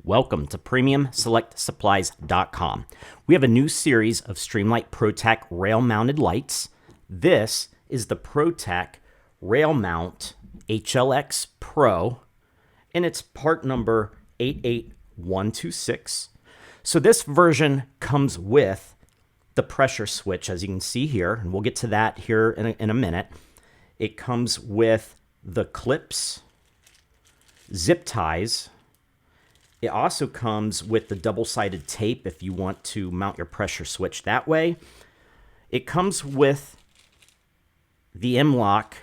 Welcome to PremiumSelectSupplies.com. We have a new series of Streamlight Protac rail-mounted lights. This is the Protac Railmount HLX Pro, and it's part number 88126. So this version comes with the pressure switch, as you can see here, and we'll get to that here in a minute. It comes with the clips, zip ties. It also comes with the double-sided tape if you want to mount your pressure switch that way. It comes with the M-LOK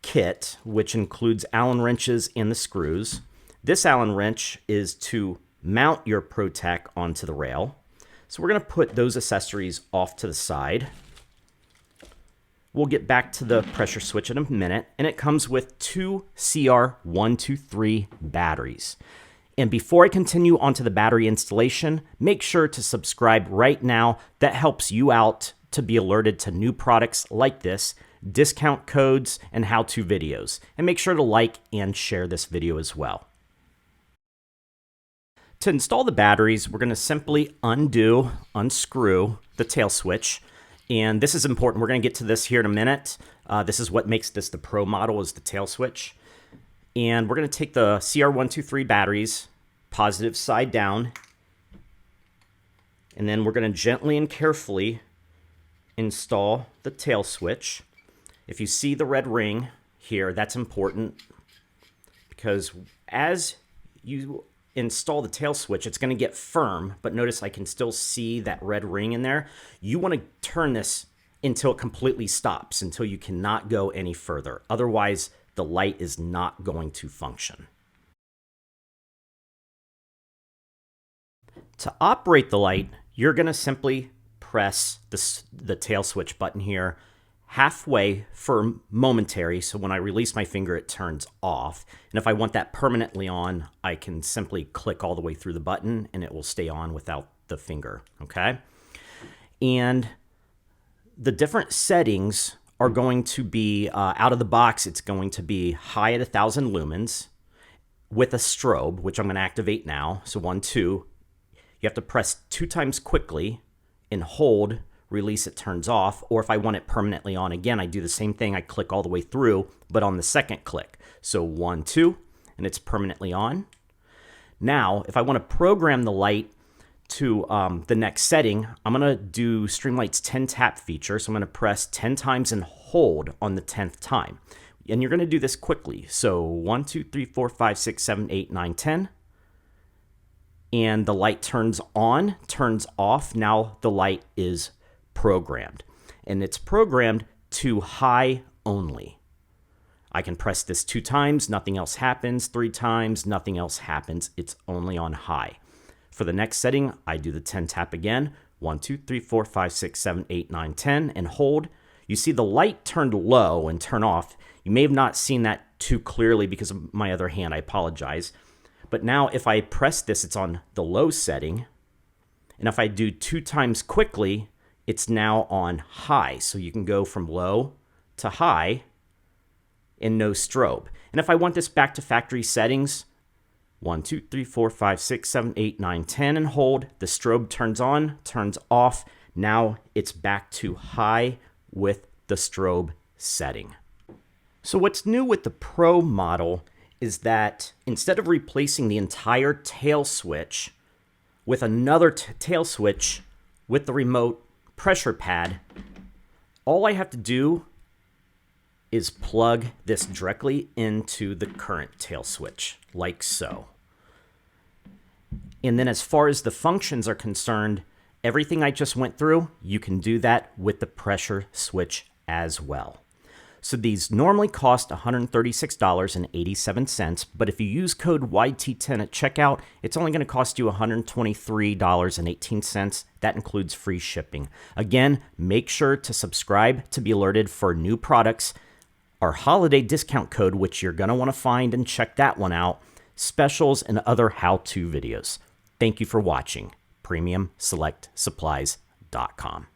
kit, which includes Allen wrenches and the screws. This Allen wrench is to mount your Protac onto the rail. So we're going to put those accessories off to the side. We'll get back to the pressure switch in a minute, and it comes with two CR123 batteries. And before I continue onto the battery installation, make sure to subscribe right now. That helps you out to be alerted to new products like this, discount codes, and how-to videos. And make sure to like and share this video as well. To install the batteries, we're going to simply unscrew the tail switch. And this is important. We're going to get to this here in a minute. This is what makes this the Pro model, is the tail switch. And we're going to take the CR123 batteries, positive side down, and then we're going to gently and carefully install the tail switch. If you see the red ring here, that's important, because as you install the tail switch, it's going to get firm, but notice I can still see that red ring in there. You want to turn this until it completely stops, until you cannot go any further. Otherwise, the light is not going to function. To operate the light, you're going to simply press the tail switch button here halfway for momentary. So when I release my finger, it turns off. And if I want that permanently on, I can simply click all the way through the button and it will stay on without the finger. Okay. And the different settings are going to be, out of the box, it's going to be high at 1,000 lumens with a strobe, which I'm going to activate now. So 1, 2. You have to press 2 times quickly and hold, release, it turns off. Or if I want it permanently on again, I do the same thing. I click all the way through, but on the second click. So 1, 2, and it's permanently on. Now, if I want to program the light to the next setting, I'm going to do Streamlight's 10 tap feature. So I'm going to press 10 times and hold on the 10th time. And you're going to do this quickly. So 1, 2, 3, 4, 5, 6, 7, 8, 9, 10. And the light turns on, turns off. Now the light is programmed. And it's programmed to high only. I can press this 2 times, nothing else happens. 3 times, nothing else happens. It's only on high. For the next setting, I do the 10 tap again. 1, 2, 3, 4, 5, 6, 7, 8, 9, 10, and hold. You see the light turned low and turn off. You may have not seen that too clearly because of my other hand. I apologize. But now if I press this, it's on the low setting. And if I do 2 times quickly, it's now on high. So you can go from low to high and no strobe. And if I want this back to factory settings, 1, 2, 3, 4, 5, 6, 7, 8, 9, 10, and hold. The strobe turns on, turns off. Now it's back to high with the strobe setting. So what's new with the Pro model is that instead of replacing the entire tail switch with another tail switch with the remote pressure pad, all I have to do is plug this directly into the current tail switch, like so. And then as far as the functions are concerned, everything I just went through, you can do that with the pressure switch as well. So these normally cost $136.87, but if you use code YT10 at checkout, it's only going to cost you $123.18. That includes free shipping. Again, make sure to subscribe to be alerted for new products. Our holiday discount code, which you're going to want to find and check that one out, specials, and other how-to videos. Thank you for watching. PremiumSelectSupplies.com.